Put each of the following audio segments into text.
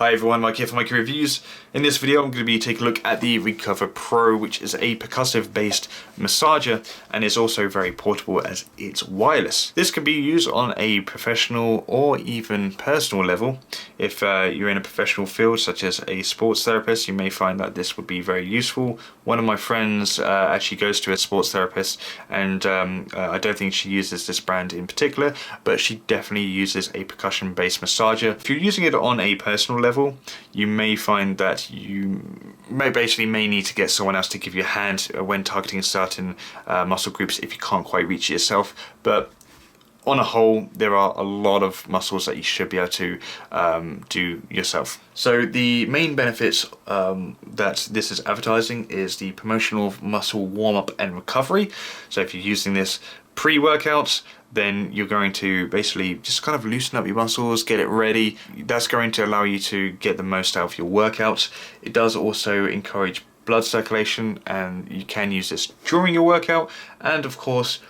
Hi everyone, Mike here for MyKeyReviews. In this video I'm going to be taking a look at the Recovapro, which is a percussive based massager and is also very portable as it's wireless. This can be used on a professional or even personal level. If you're in a professional field such as a sports therapist, you may find that this would be very useful. One of my friends actually goes to a sports therapist, and I don't think she uses this brand in particular, but she definitely uses a percussion based massager. If you're using it on a personal level, you may find that you may need to get someone else to give you a hand when targeting certain muscle groups if you can't quite reach it yourself. But on a whole, there are a lot of muscles that you should be able to do yourself. So the main benefits that this is advertising is the promotional muscle warm-up and recovery. So if you're using this pre-workout, then you're going to basically just kind of loosen up your muscles, get it ready. That's going to allow you to get the most out of your workout. It does also encourage blood circulation, and you can use this during your workout. And of course,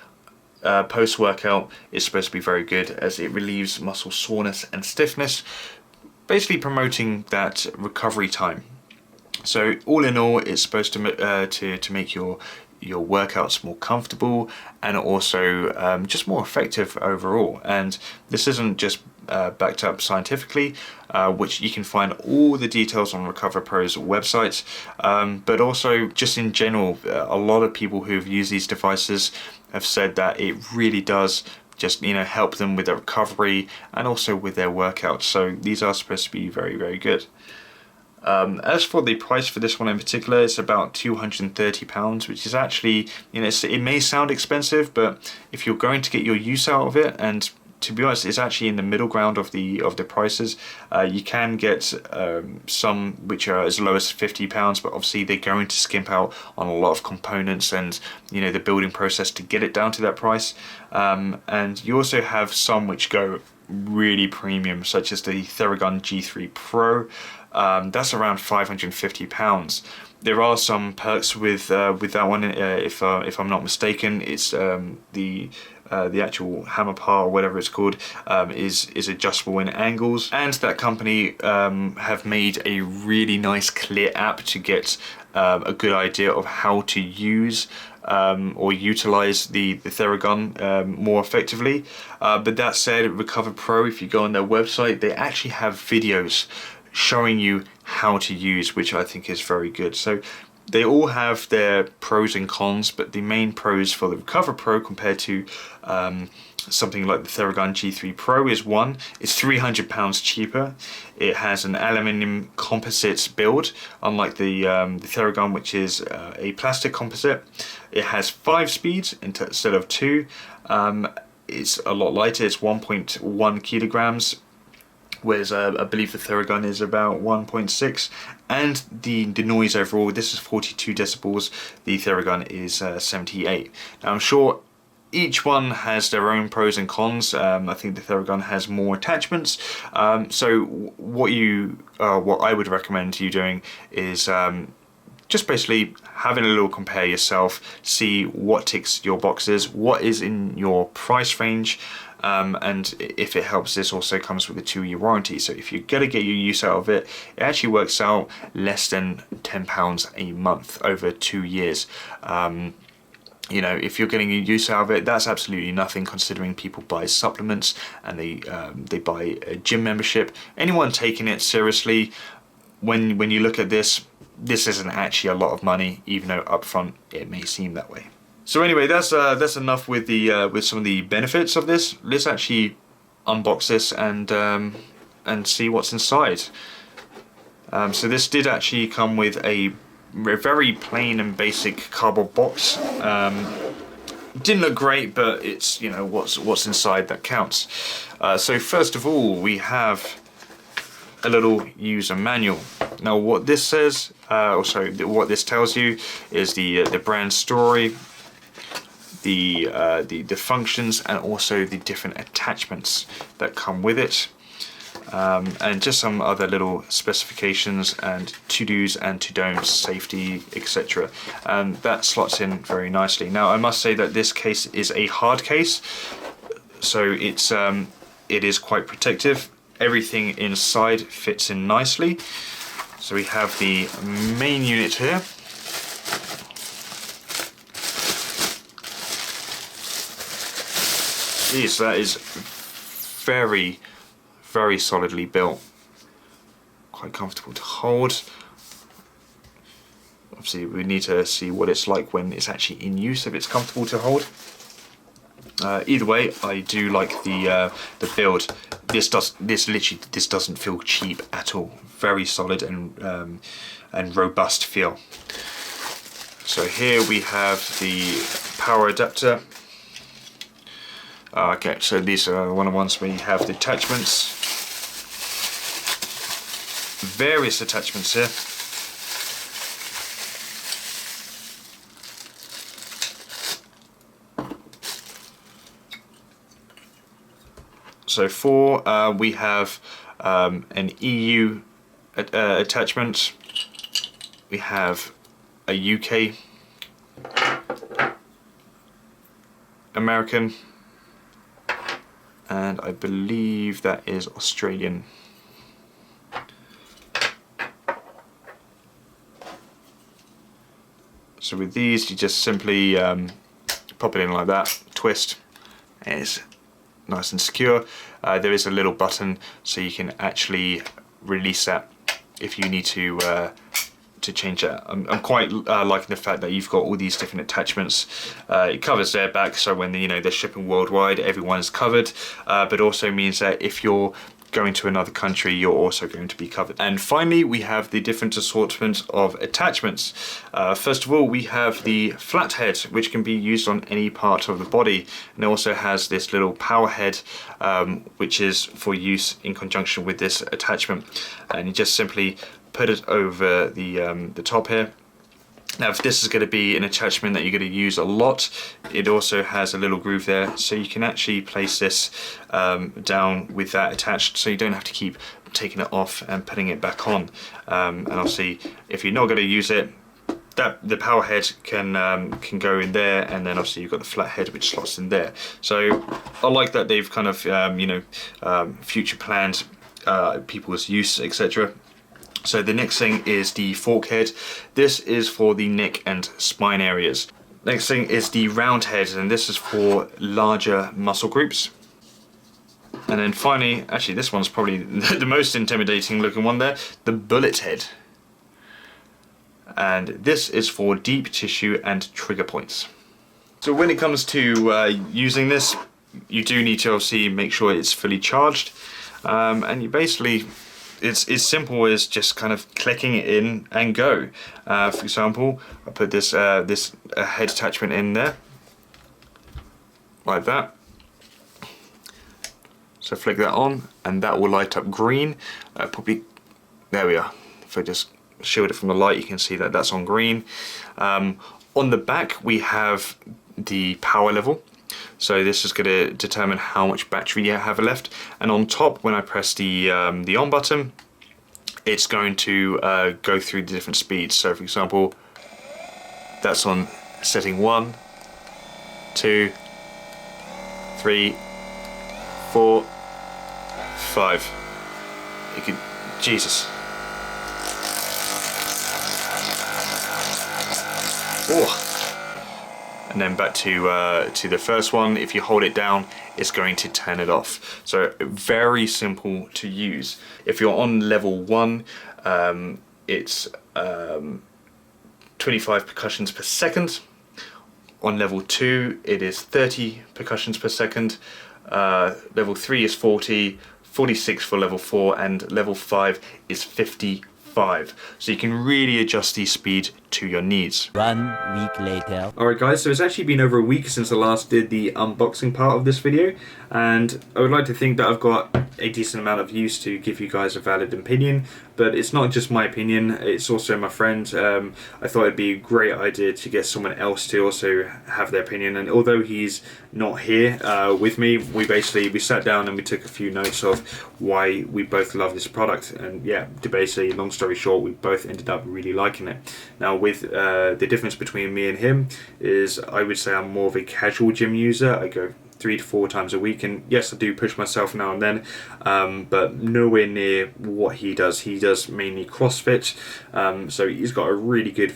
post-workout is supposed to be very good as it relieves muscle soreness and stiffness, basically promoting that recovery time. So all in all, it's supposed to make your workouts more comfortable and also just more effective overall. And this isn't just backed up scientifically, which you can find all the details on Recovapro's website, but also just in general, a lot of people who've used these devices have said that it really does just help them with their recovery and also with their workouts. So these are supposed to be very, very good. As for the price for this one in particular, it's about £230, which is actually, it may sound expensive, but if you're going to get your use out of it, and to be honest, it's actually in the middle ground of the prices. You can get some which are as low as £50, but obviously they're going to skimp out on a lot of components and the building process to get it down to that price. And you also have some which go really premium, such as the Theragun G3 Pro. That's around £550. There are some perks with that one. If I'm not mistaken, it's the actual hammer bar or whatever it's called is adjustable in angles, and that company have made a really nice clear app to get a good idea of how to use or utilize the Theragun more effectively. But that said, Recovapro, if you go on their website, they actually have videos showing you how to use, which I think is very good. So they all have their pros and cons, but the main pros for the Recovapro compared to something like the Theragun G3 Pro is one, it's £300 cheaper. It has an aluminium composite build, unlike the Theragun, which is a plastic composite. It has 5 speeds instead of 2. It's a lot lighter, it's 1.1 kilograms. Whereas I believe the Theragun is about 1.6, and the noise overall, this is 42 decibels, the Theragun is 78. Now I'm sure each one has their own pros and cons. I think the Theragun has more attachments. So what I would recommend you doing is just basically having a little compare yourself, see what ticks your boxes, what is in your price range, and if it helps, this also comes with a 2-year warranty. So if you're gonna get your use out of it, it actually works out less than £10 a month over 2 years. If you're getting a use out of it, that's absolutely nothing, considering people buy supplements and they buy a gym membership. Anyone taking it seriously, when you look at this isn't actually a lot of money, even though upfront it may seem that way. So anyway, that's enough with some of the benefits of this. Let's actually unbox this and see what's inside. So this did actually come with a very plain and basic cardboard box. Didn't look great, but it's what's inside that counts. So first of all, we have a little user manual. Now what this says, what this tells you is the brand story, the functions, and also the different attachments that come with it, and just some other little specifications and to-dos and to-don'ts, safety, etc. And that slots in very nicely. Now I must say that this case is a hard case, so it is quite protective. everything inside fits in nicely. So we have the main unit here. Jeez, that is very, very solidly built. Quite comfortable to hold. Obviously we need to see what it's like when it's actually in use, if it's comfortable to hold. Either way, I do like the build. This doesn't feel cheap at all. Very solid and robust feel. So here we have the power adapter. Okay, so these are one of the ones where you have the attachments. Various attachments here. So we have an EU attachment, we have a UK, American, and I believe that is Australian. So with these you just simply pop it in like that, twist, and it's nice and secure. There is a little button so you can actually release that if you need to change that. I'm quite liking the fact that you've got all these different attachments. It covers their back, so when they're shipping worldwide, everyone's covered. But also means that if you're going to another country, you're also going to be covered. And finally, we have the different assortment of attachments. First of all, we have the flathead, which can be used on any part of the body, and it also has this little power head, which is for use in conjunction with this attachment. And you just simply put it over the top here. Now, if this is going to be an attachment that you're going to use a lot, it also has a little groove there, so you can actually place this down with that attached, so you don't have to keep taking it off and putting it back on. And obviously, if you're not going to use it, the power head can go in there, and then obviously you've got the flat head which slots in there. So I like that they've kind of future planned people's use, etc. So the next thing is the fork head. This is for the neck and spine areas. Next thing is the round head, and this is for larger muscle groups. And then finally, actually this one's probably the most intimidating looking one there, the bullet head. And this is for deep tissue and trigger points. So when it comes to using this, you do need to obviously make sure it's fully charged. And you basically, it's as simple as just kind of clicking it in and go. For example, I put this head attachment in there, like that. So flick that on, and that will light up green. Probably, there we are. If I just shield it from the light, you can see that that's on green. On the back, we have the power level. So this is going to determine how much battery you have left. And on top, when I press the on button, it's going to go through the different speeds. So for example, that's on setting 1, 2, 3, 4, 5. You could, Jesus. Oh. And then back to the first one. If you hold it down, it's going to turn it off. So very simple to use. If you're on level 1, it's 25 percussions per second. On level 2, it is 30 percussions per second. Level 3 is 40, 46 for level 4, and level 5 is 55. So you can really adjust the speed to your needs. 1 week later. Alright guys, so it's actually been over a week since I last did the unboxing part of this video, and I would like to think that I've got a decent amount of use to give you guys a valid opinion, but it's not just my opinion, it's also my friend. I thought it'd be a great idea to get someone else to also have their opinion, and although he's not here with me, we sat down and we took a few notes of why we both love this product, and yeah, basically, long story short, we both ended up really liking it. Now with the difference between me and him is, I would say I'm more of a casual gym user. I go 3 to 4 times a week, and yes, I do push myself now and then, but nowhere near what he does. He does mainly CrossFit, so he's got a really good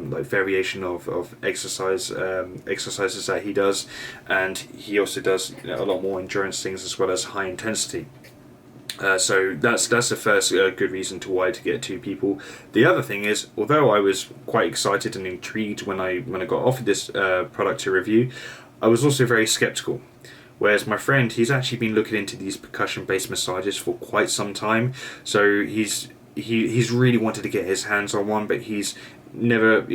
like variation of exercises that he does, and he also does, you know, a lot more endurance things as well as high intensity. So that's the first good reason to why to get 2 people. The other thing is, although I was quite excited and intrigued when I got offered this product to review, I was also very skeptical. Whereas my friend, he's actually been looking into these percussion-based massages for quite some time, so he's really wanted to get his hands on one, but he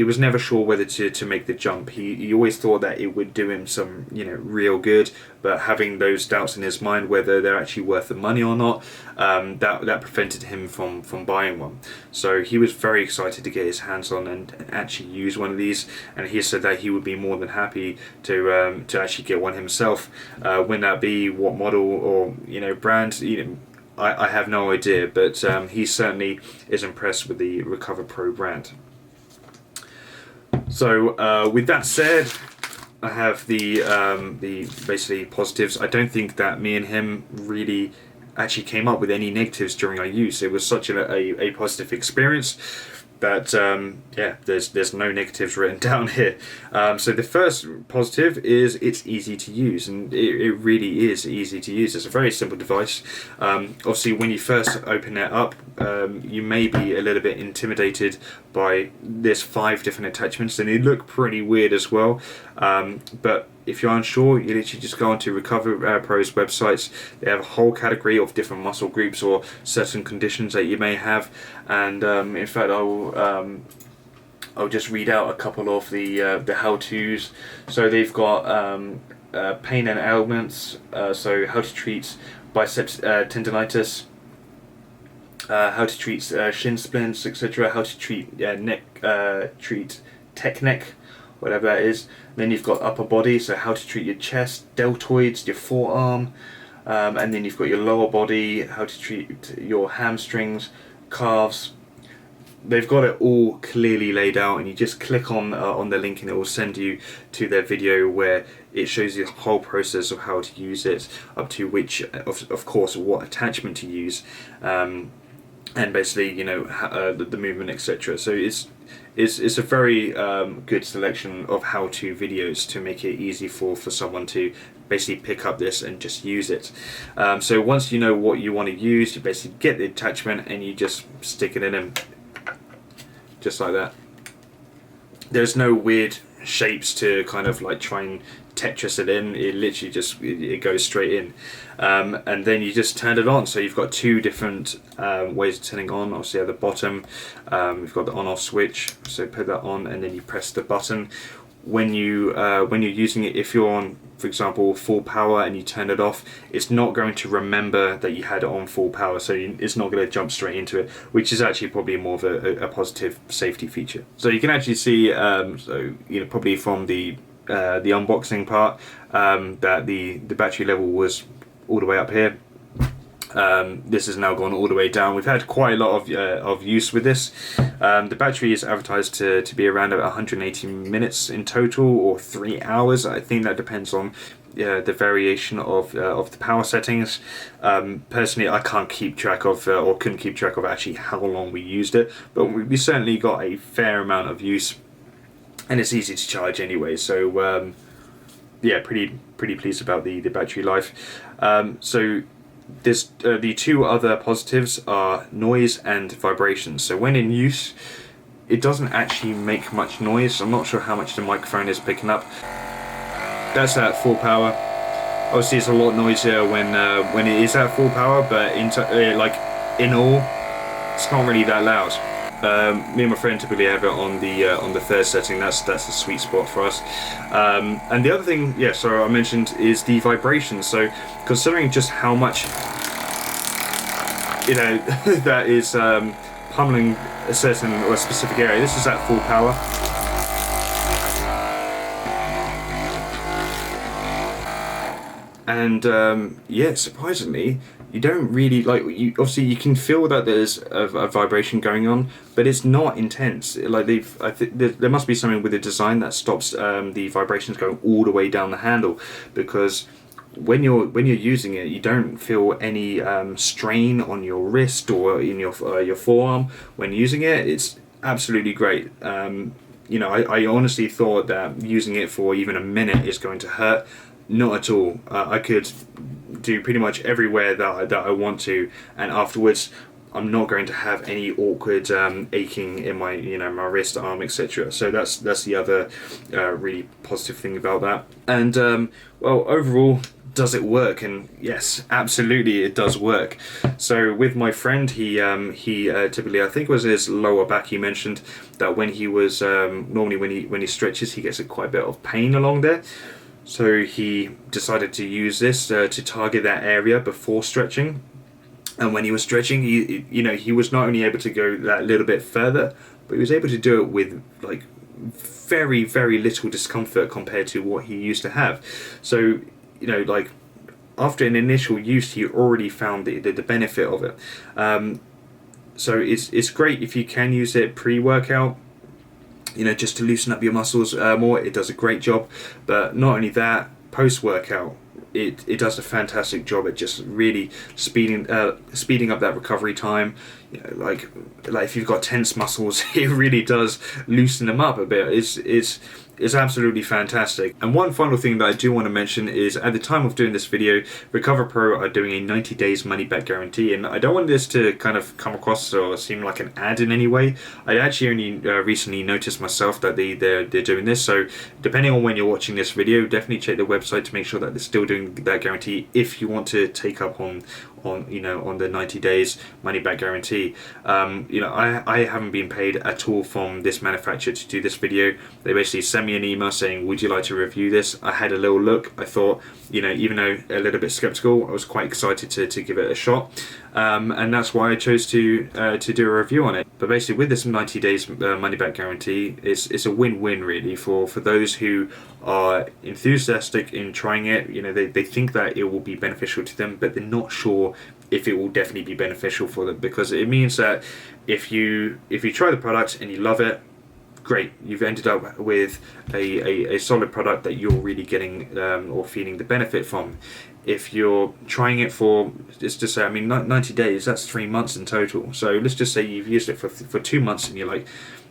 was never sure whether to make the jump. He always thought that it would do him some, you know, real good, but having those doubts in his mind whether they're actually worth the money or not, that prevented him from buying one. So he was very excited to get his hands on and actually use one of these, and he said that he would be more than happy to actually get one himself. When that be, what model or, you know, brand, you know, I have no idea, but he certainly is impressed with the Recovapro brand. So with that said, I have the basically positives. I don't think that me and him really actually came up with any negatives during our use. It was such a positive experience that yeah, there's no negatives written down here. So the first positive is it's easy to use, and it really is easy to use. It's a very simple device. Obviously, when you first open it up, you may be a little bit intimidated by this 5 different attachments, and they look pretty weird as well. But if you're unsure, you literally just go onto Recovapro's websites. They have a whole category of different muscle groups or certain conditions that you may have, and in fact I'll just read out a couple of the how-tos. So they've got pain and ailments, so how to treat biceps tendinitis, how to treat shin splints, etc. How to treat treat tech neck, whatever that is. Then you've got upper body, so how to treat your chest, deltoids, your forearm, and then you've got your lower body, how to treat your hamstrings, calves. They've got it all clearly laid out, and you just click on the link and it will send you to their video where it shows you the whole process of how to use it, up to which, of course, what attachment to use, and basically, you know, the movement, etc. So it's a very good selection of how-to videos to make it easy for someone to basically pick up this and just use it. So once you know what you want to use, you basically get the attachment and you just stick it in and just like that. There's no weird shapes to kind of like try and Tetris it in. It literally just it goes straight in, and then you just turn it on. So you've got 2 different ways of turning on. Obviously at the bottom you've got the on-off switch, so put that on and then you press the button. When you're using it, if you're on, for example, full power and you turn it off, it's not going to remember that you had it on full power, so it's not going to jump straight into it, which is actually probably more of a positive safety feature. So you can actually see, so you know, probably from the unboxing part, that the battery level was all the way up here. This has now gone all the way down. We've had quite a lot of use with this. The battery is advertised to be around 180 minutes in total, or 3 hours. I think that depends on the variation of the power settings. Personally, I can't keep track of, or couldn't keep track of actually how long we used it, but we certainly got a fair amount of use, and it's easy to charge anyway. So yeah, pretty pleased about the battery life. So there's the 2 other positives are noise and vibrations. So when in use, it doesn't actually make much noise. I'm not sure how much the microphone is picking up. That's at full power. Obviously it's a lot noisier when it is at full power, but like in all, it's not really that loud. Me and my friend typically have it on the 3rd setting. That's the sweet spot for us. And the other thing, yeah, so I mentioned, is the vibrations. So considering just how much, you know, that is pummeling a certain or a specific area. This is at full power. And yeah, surprisingly, you don't really like. Obviously, you can feel that there's a vibration going on, but it's not intense. Like I think there must be something with the design that stops the vibrations going all the way down the handle, because when you're using it, you don't feel any strain on your wrist or in your forearm when using it. It's absolutely great. You know, I honestly thought that using it for even a minute is going to hurt. Not at all. I could do pretty much everywhere that I want to, and afterwards I'm not going to have any awkward aching in my, you know, my wrist, arm, etc. So that's the other really positive thing about that. And well, overall, does it work? And yes, absolutely it does work. So with my friend, he typically, I think it was his lower back, he mentioned that when he was normally when he stretches, he gets quite a bit of pain along there. So he decided to use this to target that area before stretching. And when he was stretching, he was not only able to go that little bit further, but he was able to do it with like very, very little discomfort compared to what he used to have. So, you know, like after an initial use, he already found the benefit of it. So it's great if you can use it pre-workout, you know, just to loosen up your muscles more. It does a great job. But not only that, post-workout, it does a fantastic job at just really speeding up that recovery time. You know, like if you've got tense muscles, it really does loosen them up a bit. It's absolutely fantastic. And one final thing that I do want to mention is, at the time of doing this video, Recovapro are doing a 90 days money back guarantee, and I don't want this to kind of come across or seem like an ad in any way. I actually only recently noticed myself that they're doing this, so depending on when you're watching this video, definitely check the website to make sure that they're still doing that guarantee if you want to take up on the 90 days money back guarantee. You know, I haven't been paid at all from this manufacturer to do this video. They basically sent me an email saying, would you like to review this? I had a little look. I thought, you know, even though a little bit skeptical, I was quite excited to give it a shot. And that's why I chose to do a review on it. But basically, with this 90 days money back guarantee, it's a win-win really for those who are enthusiastic in trying it. You know, they think that it will be beneficial to them, but they're not sure if it will definitely be beneficial for them, because it means that if you try the product and you love it, great, you've ended up with a solid product that you're really getting or feeling the benefit from. If you're trying it for, let's just say, I mean, 90 days, that's 3 months in total. So let's just say you've used it for 2 months and you're like,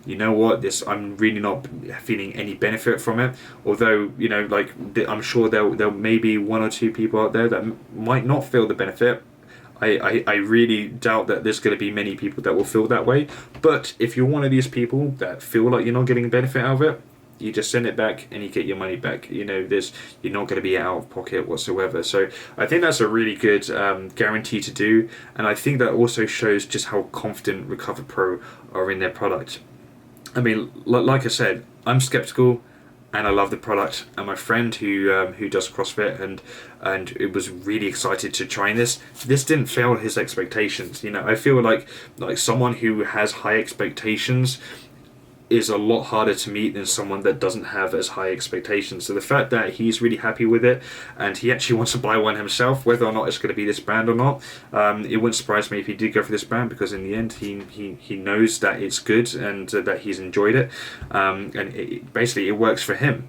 you know what, I'm really not feeling any benefit from it. Although, you know, like, I'm sure there may be 1 or 2 people out there that might not feel the benefit. I really doubt that there's going to be many people that will feel that way. But if you're one of these people that feel like you're not getting benefit out of it, you just send it back and you get your money back. You know, you're not going to be out of pocket whatsoever. So I think that's a really good guarantee to do, and I think that also shows just how confident Recovapro are in their product. I mean, like I said, I'm skeptical, and I love the product. And my friend who does CrossFit and it was really excited to try this. This didn't fail his expectations. You know, I feel like someone who has high expectations is a lot harder to meet than someone that doesn't have as high expectations. So the fact that he's really happy with it and he actually wants to buy one himself, whether or not it's going to be this brand or not, it wouldn't surprise me if he did go for this brand, because in the end he knows that it's good and that he's enjoyed it, and basically it works for him.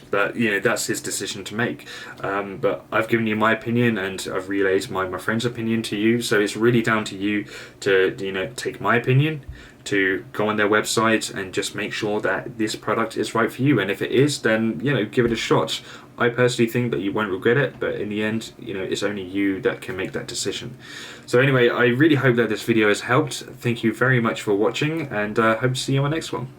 But, you know, that's his decision to make. But I've given you my opinion and I've relayed my friend's opinion to you. So it's really down to you to, you know, take my opinion, to go on their website and just make sure that this product is right for you. And if it is, then, you know, give it a shot. I personally think that you won't regret it, but in the end, you know, it's only you that can make that decision. So anyway, I really hope that this video has helped. Thank you very much for watching, and hope to see you on my next one.